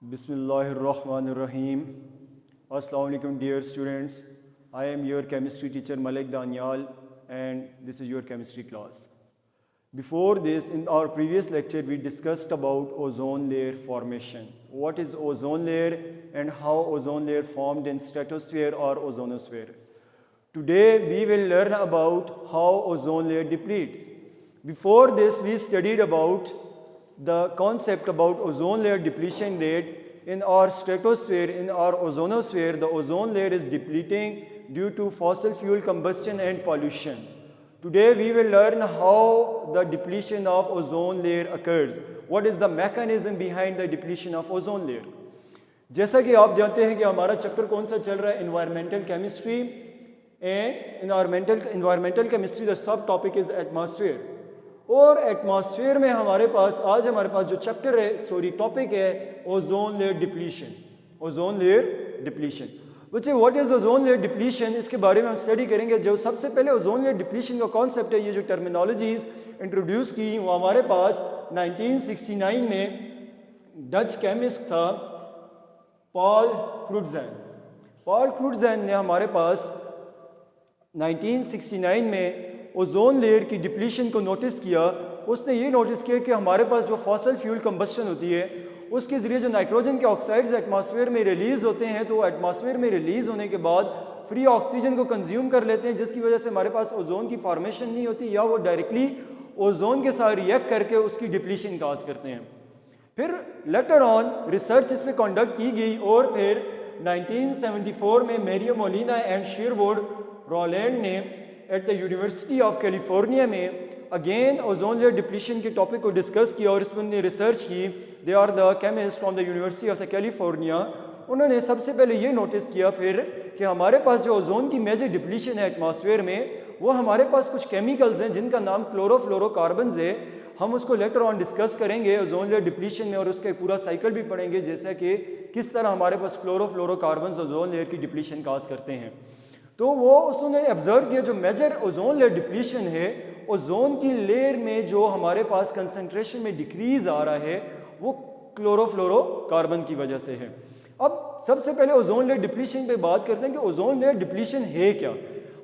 Bismillahirrahmanirrahim. Assalamu alaikum dear students. I am your chemistry teacher Malik Danyal and this is your chemistry class. Before this, in our previous lecture, we discussed about ozone layer formation. What is ozone layer and how ozone layer formed in stratosphere or ozonosphere. Today we will learn about how ozone layer depletes. Before this, we studied about the concept about ozone layer depletion rate. In our stratosphere, in our ozonosphere, the ozone layer is depleting due to fossil fuel combustion and pollution. Today we will learn how the depletion of ozone layer occurs. What is the mechanism behind the depletion of ozone layer? जैसा कि आप जानते हैं कि हमारा chapter कौन सा चल रहा है, environmental chemistry, and environmental chemistry the सब टॉपिक इज एटमॉस्फेयर. और एटमॉस्फेयर में हमारे पास जो चैप्टर है टॉपिक है ozone layer depletion. Ozone layer depletion बच्चे, what is ozone layer depletion, इसके बारे में हम स्टडी करेंगे. जो सबसे पहले ओजोन लेयर डिप्लीशन का कॉन्सेप्ट है, ये जो टर्मिनोलॉजीज इंट्रोड्यूस की वो हमारे पास 1969 में डच केमिस्ट था पॉल क्रूटज़ेन. पॉल क्रूटज़ेन ने हमारे पास 1969 में ओजोन लेयर की डिप्लीशन को नोटिस किया. उसने ये नोटिस किया कि हमारे पास जो फॉसल फ्यूल कंबस्शन होती है उसके ज़रिए जो नाइट्रोजन के ऑक्साइड्स एटमॉस्फेयर में रिलीज़ होते हैं, तो एटमॉस्फेयर में रिलीज़ होने के बाद फ्री ऑक्सीजन को कंज्यूम कर लेते हैं, जिसकी वजह से हमारे पास ओजोन की फॉर्मेशन नहीं होती या वो डायरेक्टली ओजोन के साथ रिएक्ट करके उसकी डिप्लीशन काज करते हैं. फिर लेटर ऑन रिसर्च इस पर कंडक्ट की गई और फिर 1974 में Mario Molina and Sherwood Rowland ने at the university of California में अगेन ओजोन लेयर डिप्लीशन के टॉपिक को डिस्कस किया और इस पर उन्होंने रिसर्च की. They are the chemist from the university of the California. उन्होंने सबसे पहले ये नोटिस किया फिर कि हमारे पास जो ओजोन की मेजर डिप्लीशन है एटमॉस्फेयर में, वो हमारे पास कुछ केमिकल्स हैं जिनका नाम क्लोरोफ्लोरोकार्बन्स है. हम उसको लेटर ऑन डिस्कस करेंगे ओजोन लेयर डिप्लीशन में और उसका पूरा साइकिल भी पढ़ेंगे, जैसा कि किस तरह हमारे पास क्लोरोफ्लोरोकार्बन्स ओजोन लेयर की डिप्लीशन काज करते हैं. तो वो उसने ऑब्जर्व किया जो मेजर ओजोन लेयर डिप्लीशन है, ओजोन की लेयर में जो हमारे पास कंसंट्रेशन में डिक्रीज आ रहा है वो क्लोरोफ्लोरोकार्बन की वजह से है. अब सबसे पहले ओजोन लेयर डिप्लीशन पे बात करते हैं कि ओजोन लेयर डिप्लीशन है क्या.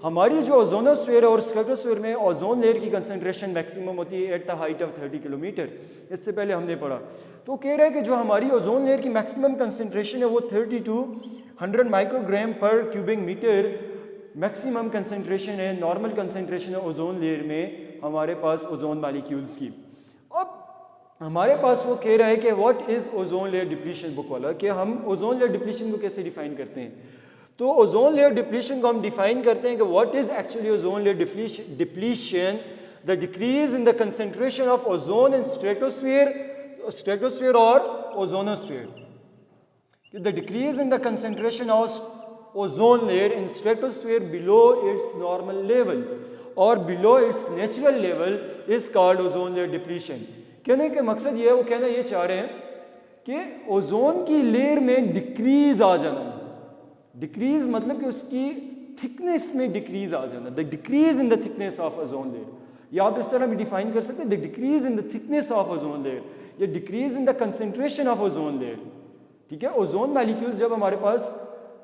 हमारी जो ओजोनोस्फीयर और स्ट्रेटोस्फीयर में ओजोन लेयर की कंसंट्रेशन मैक्सिमम होती है at the height of 30 kilometre. इससे पहले हमने पढ़ा तो कह रहे हैं कि जो हमारी ओजोन लेयर की मैक्सिमम कंसंट्रेशन है वो 30 to 100 माइक्रोग्राम पर क्यूबिक मीटर मैक्सिमम कंसंट्रेशन है, नॉर्मल कंसंट्रेशन है ओजोन लेयर में हमारे पास ओजोन मॉलिक्यूल्स की. अब हमारे पास वो कह रहा है कि what is ozone layer depletion book वाला, कि हम ओजोन लेयर डिप्लीशन को कैसे डिफाइन करते हैं. तो ओजोन लेयर डिप्लीशन को हम डिफाइन करते हैं कि what is actually ozone layer depletion, the decrease in the concentration of ozone in stratosphere और ozonosphere. The decrease in the concentration of ozone layer in stratosphere below its normal level or below its natural level is called ozone layer depletion. कहने के मकसद ये है, वो कहना ये चाह रहे हैं कि ओजोन की लेयर में डिक्रीज आ जाना. डिक्रीज मतलब कि उसकी थिकनेस में डिक्रीज आ जाना, the decrease in the thickness of ozone layer. या आप इस तरह भी डिफाइन कर सकते हैं, the decrease in the thickness of ozone layer या decrease in the concentration of ozone layer. ठीक है, ओजोन मॉलिक्यूल्स जब हमारे पास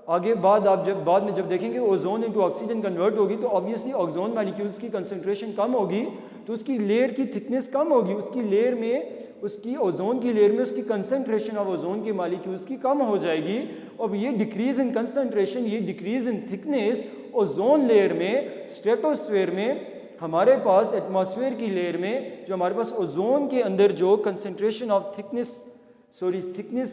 आगे बाद में जब देखेंगे ओजोन इनटू ऑक्सीजन कन्वर्ट होगी तो ऑब्वियसली ओजोन मॉलिक्यूल्स की कंसंट्रेशन कम होगी तो उसकी लेयर की थिकनेस कम होगी, उसकी लेयर में उसकी ओजोन की लेयर में उसकी कंसंट्रेशन ऑफ ओजोन के मॉलिक्यूल्स की कम हो जाएगी. और ये डिक्रीज इन कंसंट्रेशन, ये decrease in thickness ozone layer में स्ट्रेटोस्फीयर में हमारे पास एटमॉस्फेयर की लेयर में जो हमारे पास ओजोन के अंदर जो कंसंट्रेशन ऑफ थिकनेस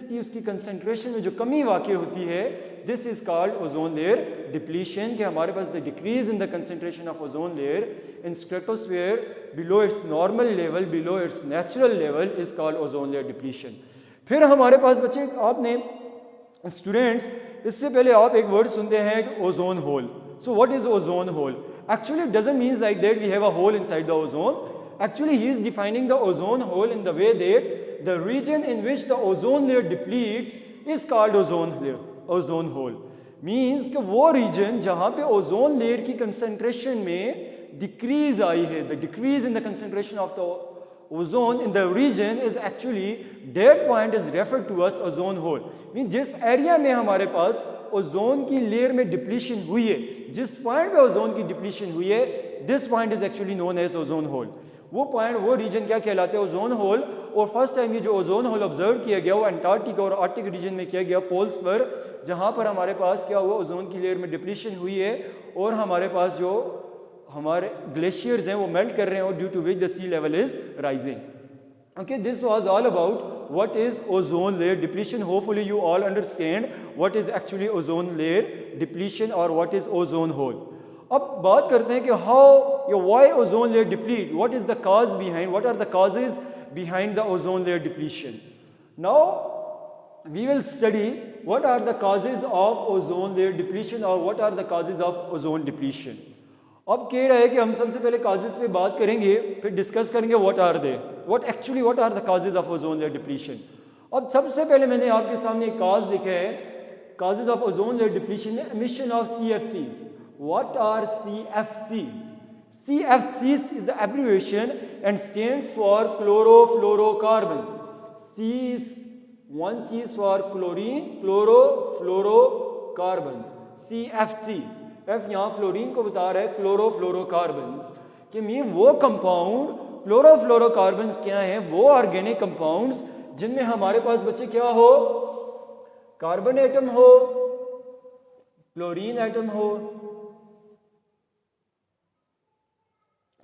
की उसकी कंसंट्रेशन में जो कमी वाक़ई होती है, this is called ozone layer depletion. कि हमारे पास the decrease in the concentration of ozone layer in stratosphere below its normal level, below its natural level is called ozone layer depletion. फिर हमारे पास बच्चे, आपने स्टूडेंट्स इससे पहले आप एक वर्ड सुनते हैं ozone hole. So what is ozone hole? Actually it doesn't mean like that we have a hole inside the ozone. Actually, he is defining the ozone hole in the way that the region in which the ozone layer depletes is called ozone hole. Means कि वो region जहाँ पे ozone layer की concentration में decrease आई है, the decrease in the concentration of the ozone in the region is actually that point is referred to as ozone hole. Mean जिस area में हमारे पास ओजोन की लेयर में डिप्लीशन हुई है, जिस पॉइंट पे ओजोन की डिप्लीशन हुई है, this point is actually known as ozone hole. वो पॉइंट, वो रीजन क्या कहलाते हैं? Ozone hole. और फर्स्ट टाइम ये जो ओजोन होल ऑब्जर्व किया गया वो अंटार्कटिका और आर्कटिक रीजन में किया गया, पोल्स पर, जहाँ पर हमारे पास क्या हुआ, ओजोन की लेयर में डिप्लीशन हुई है और हमारे पास जो हमारे ग्लेशियर्स हैं वो मेल्ट कर रहे हैं, और due to which the sea level is rising. Okay, this was all about what is ozone layer depletion. Hopefully you all understand what is actually ozone layer depletion or what is ozone hole. अब बात करते हैं कि why ozone layer deplete, what is the cause behind, what are the causes behind the ozone layer depletion. Now we will study what are the causes of ozone layer depletion or what are the causes of ozone depletion. अब कह रहा है कि हम सबसे पहले causes पे बात करेंगे, फिर डिस्कस करेंगे what are the causes of ozone layer depletion. अब सबसे पहले मैंने आपके सामने एक काज लिखा है, causes of ozone layer depletion, emission of CFCs. What are CFCs? CFCs is the abbreviation and stands for chlorofluorocarbon. One C is for chlorine, chlorofluorocarbons, CFCs. F यहाँ फ्लोरीन को बता रहा है, क्लोरोफ्लोरोकार्बन्स, कि मीन वो compound, chlorofluorocarbons क्या हैं? वो ऑर्गेनिक कंपाउंड्स जिनमें हमारे पास बच्चे क्या हो, कार्बन एटम हो, क्लोरीन एटम हो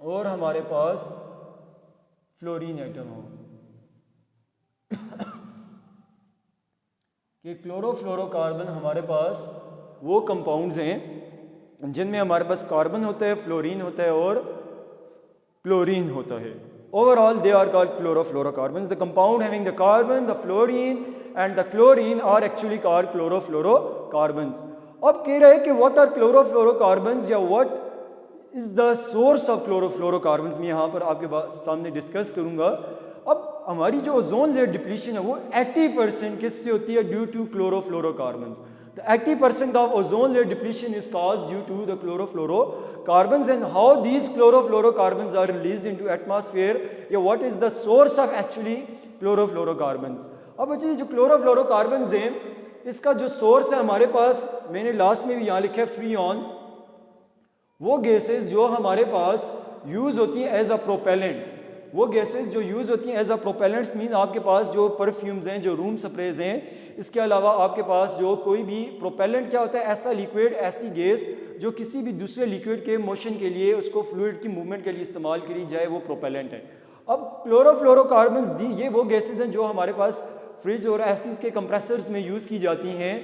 और हमारे पास फ्लोरीन एटम हो. कि क्लोरोफ्लोरोकार्बन हमारे पास वो कंपाउंड्स हैं जिनमें हमारे पास कार्बन होता है, फ्लोरीन होता है और क्लोरीन होता है. Overall they are called chlorofluorocarbons. The compound having the carbon, the fluorine and the chlorine are actually called chlorofluorocarbons. अब कह रहे हैं कि व्हाट आर क्लोरोफ्लोरोकार्बन्स या what is the source of chlorofluorocarbons. मैं यहाँ पर आपके सामने डिस्कस करूँगा. अब हमारी जो ओजोन लेयर डिप्लीशन है वो 80% किससे होती है? Due to chlorofluorocarbons. The 80% of ozone layer depletion is caused due to the chlorofluorocarbons, and how these chlorofluorocarbons are released into atmosphere, या what is the source of actually chlorofluorocarbons. अब बच्चे जो chlorofluorocarbons हैं इसका जो सोर्स है हमारे पास, मैंने लास्ट में भी यहाँ लिखा है फ्रीऑन. वो गैसेस जो हमारे पास यूज होती हैं एज अ प्रोपेलेंट्स, वो गैसेस जो यूज़ होती हैं एज अ प्रोपेलेंट्स, मीन आपके पास जो परफ्यूम्स हैं, जो रूम स्प्रेज हैं, इसके अलावा आपके पास जो कोई भी प्रोपेलेंट क्या होता है? ऐसा लिक्विड, ऐसी गैस जो किसी भी दूसरे लिक्विड के मोशन के लिए, उसको फ्लूइड की मूवमेंट के लिए इस्तेमाल करी जाए, वो प्रोपेलेंट है. अब क्लोरोफ्लोरोकार्बन्स ये वो गैसेज हैं जो हमारे पास फ्रिज और एसीज के कंप्रेसर्स में यूज़ की जाती हैं,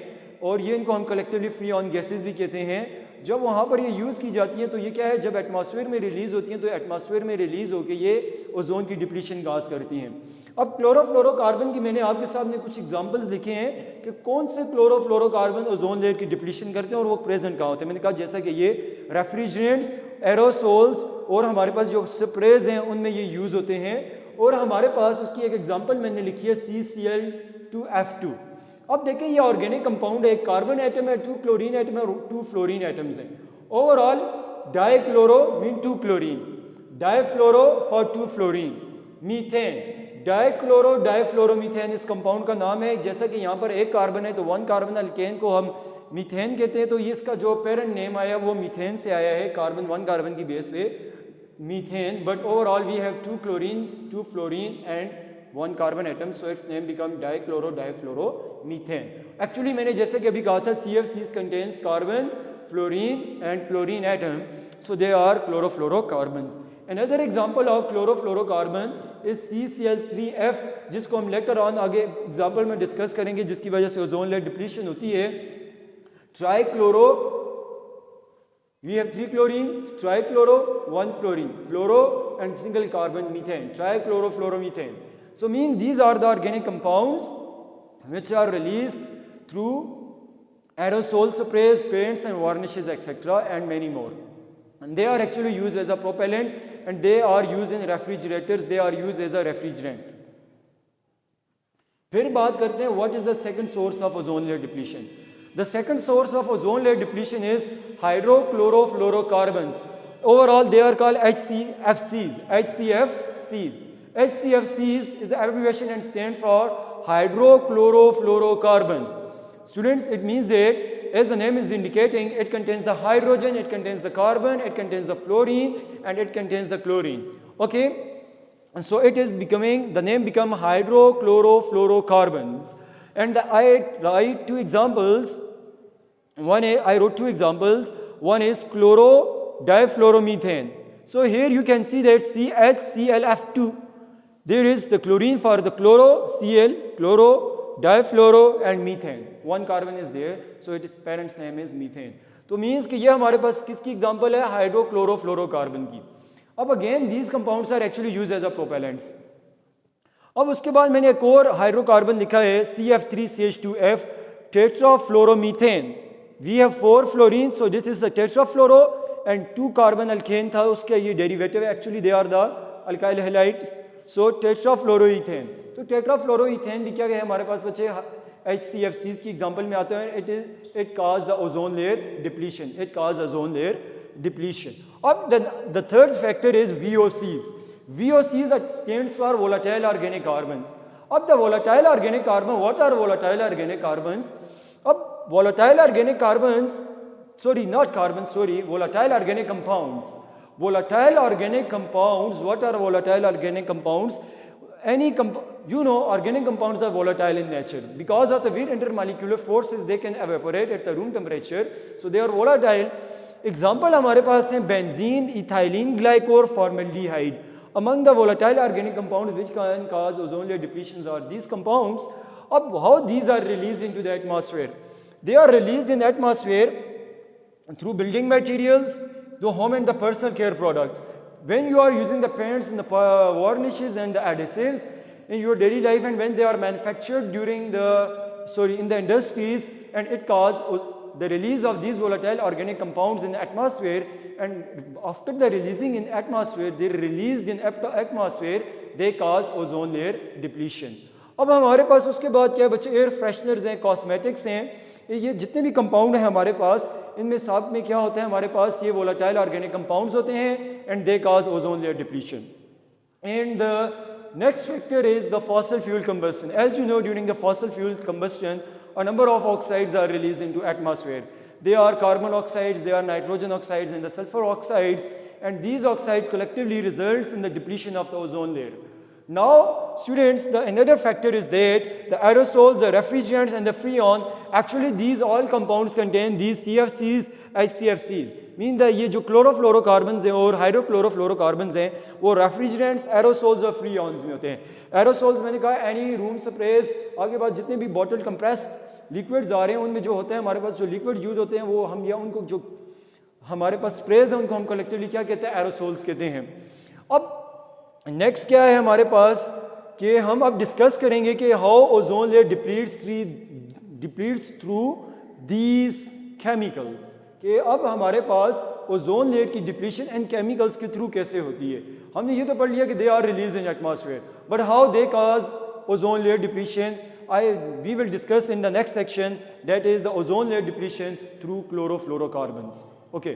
और ये इनको हम कलेक्टिवली फ्री ऑन गैसेज भी कहते हैं. जब वहाँ पर ये यूज़ की जाती हैं तो ये क्या है, जब एटमॉस्फेयर में रिलीज़ होती हैं तो एटमॉस्फेयर में रिलीज़ होकर ये ओजोन की डिप्लीशन काज करती हैं. अब क्लोरोफ्लोरोकार्बन की मैंने आपके सामने कुछ एग्जांपल्स लिखे हैं कि कौन से क्लोरोफ्लोरोकार्बन ओजोन लेयर की डिप्लीशन करते हैं और वो प्रेजेंट कहाँ होते हैं. मैंने कहा जैसा कि ये रेफ्रिजरेंट्स, एरोसोल्स और हमारे पास जो स्प्रेज हैं उनमें ये यूज़ होते हैं. और हमारे पास उसकी एक एग्जाम्पल मैंने लिखी है CCl2F2. अब देखिए ये ऑर्गेनिक कंपाउंड है, एक कार्बन एटम है, 2 क्लोरीन एटम है और 2 फ्लोरीन एटम्स हैं. Overall dichloro mean 2 chlorine, difluoro for 2 fluorine, methane, dichloro difluoromethane इस कंपाउंड का नाम है. जैसा कि यहाँ पर एक कार्बन है तो 1 कार्बन अल्केन को हम मीथेन कहते हैं, तो ये इसका जो पेरेंट नेम आया वो मीथेन से आया है, कार्बन 1 कार्बन की बेस पे methane. But overall we have 2 chlorine, 2 fluorine and 1 carbon atom, so its name become dichloro difluoromethane. Actually मैंने जैसे कि अभी कहा था CFCs contains carbon, fluorine and chlorine atom, so they are chlorofluorocarbons. Another example of chlorofluorocarbon is CCl3F, जिसको हम later on आगे example में डिस्कस करेंगे, जिसकी वजह से ओजोन लेयर डिप्लीशन होती है. Trichloro, we have 3 chlorines, trichloro, 1 fluorine, fluoro and single carbon methane, trichlorofluoromethane. So mean these are the organic compounds which are released through aerosol sprays, paints and varnishes etc. and many more. And they are actually used as a propellant and they are used in refrigerators, they are used as a refrigerant. फिर बात करते हैं what is the second source of ozone layer depletion. The second source of ozone layer depletion is hydrochlorofluorocarbons. Overall they are called HCFCs. HCFCs is the abbreviation and stand for hydrochlorofluorocarbon. Students, it means that, as the name is indicating, it contains the hydrogen, it contains the carbon, it contains the fluorine, and it contains the chlorine. Okay, and so it is becoming, the name become hydrochlorofluorocarbons. And I write two examples. I wrote two examples. One is chloro-difluoromethane. So here you can see that CHClF2. There is the chlorine for the chloro, Cl, chloro, difluoro and methane. One carbon is there, so its parent's name is methane. तो means कि ये हमारे पास किसकी example है, hydrochlorofluorocarbon की. अब again these compounds are actually use as a propellants. अब उसके बाद मैंने एक और हाइड्रोकार्बन लिखा है CF3CH2F tetrafluoromethane. We have 4 fluorine, so this is the tetrafluoro and 2 carbon alkane था, उसका ये derivative actually they are the alkyl halides. So tetrafluoroethane. तो टेट्राफ्लोरोईथेन भी क्या है हमारे पास बच्चे HCFCs की एग्जांपल में आते हैं. It cause the ozone layer depletion. It cause ozone layer depletion. अब the third factor is VOCs. VOCs stands for volatile organic carbons. अब the volatile organic carbon, what are volatile organic carbons? अब volatile organic carbons, volatile organic compounds. Volatile organic compounds, what are volatile organic compounds? Organic compounds are volatile in nature. Because of the weak intermolecular forces, they can evaporate at the room temperature. So they are volatile. Example हमारे पास हैं benzene, ethylene glycol, formaldehyde. Among the volatile organic compounds which can cause ozone layer depletions are these compounds. How these are released into the atmosphere? They are released in the atmosphere through building materials, the home and the personal care products. When you are using the paints and the varnishes and the adhesives in your daily life, and when they are manufactured in the industries, and it causes the release of these volatile organic compounds in the atmosphere, and after the releasing in atmosphere, they released in atmosphere, they cause ozone layer depletion. अब हमारे पास उसके बाद क्या है बच्चे, air fresheners हैं, cosmetics हैं, ये जितने भी कंपाउंड हैं हमारे पास, इनमें साथ में क्या होता है हमारे पास, ये वोलाटाइल ऑर्गेनिक कंपाउंड्स होते हैं, and they cause ozone layer depletion. And the next factor is the fossil fuel combustion. As you know, during the fossil fuel combustion a number of oxides are released into atmosphere. They are carbon oxides, they are nitrogen oxides and the sulfur oxides, and these oxides collectively results in the depletion of the ozone layer. Now students, the another factor is that the aerosols, the refrigerants and the freon, actually these all compounds contain these CFCs, HCFCs. Mean the ये जो chlorofluorocarbons हैं और हाइड्रोक्लोरोफ्लोरोकार्बन्स हैं वो refrigerants, aerosols और फ्रीऑन्स में होते हैं. एरोसोल्स मैंने कहा एनी रूम स्प्रेज, आगे बाद जितने भी बॉटल कंप्रेस लिक्विड्स आ रहे हैं उनमें जो होते हैं हमारे पास जो लिक्विड यूज होते हैं वो हम या उनको जो हमारे पास स्प्रेज हैं उनको हम कलेक्टिवली क्या कहते हैं, एरोसोल्स कहते हैं. अब नेक्स्ट क्या है हमारे पास कि हम अब डिस्कस करेंगे कि how ozone layer depletes through these chemicals, कि अब हमारे पास ओजोन लेयर की डिप्लीशन एंड केमिकल्स के थ्रू कैसे होती है. हमने ये तो पढ़ लिया कि they are release in atmosphere, but how they cause ozone layer depletion we will discuss in the next section, that is the ozone layer depletion through chlorofluorocarbons. Okay.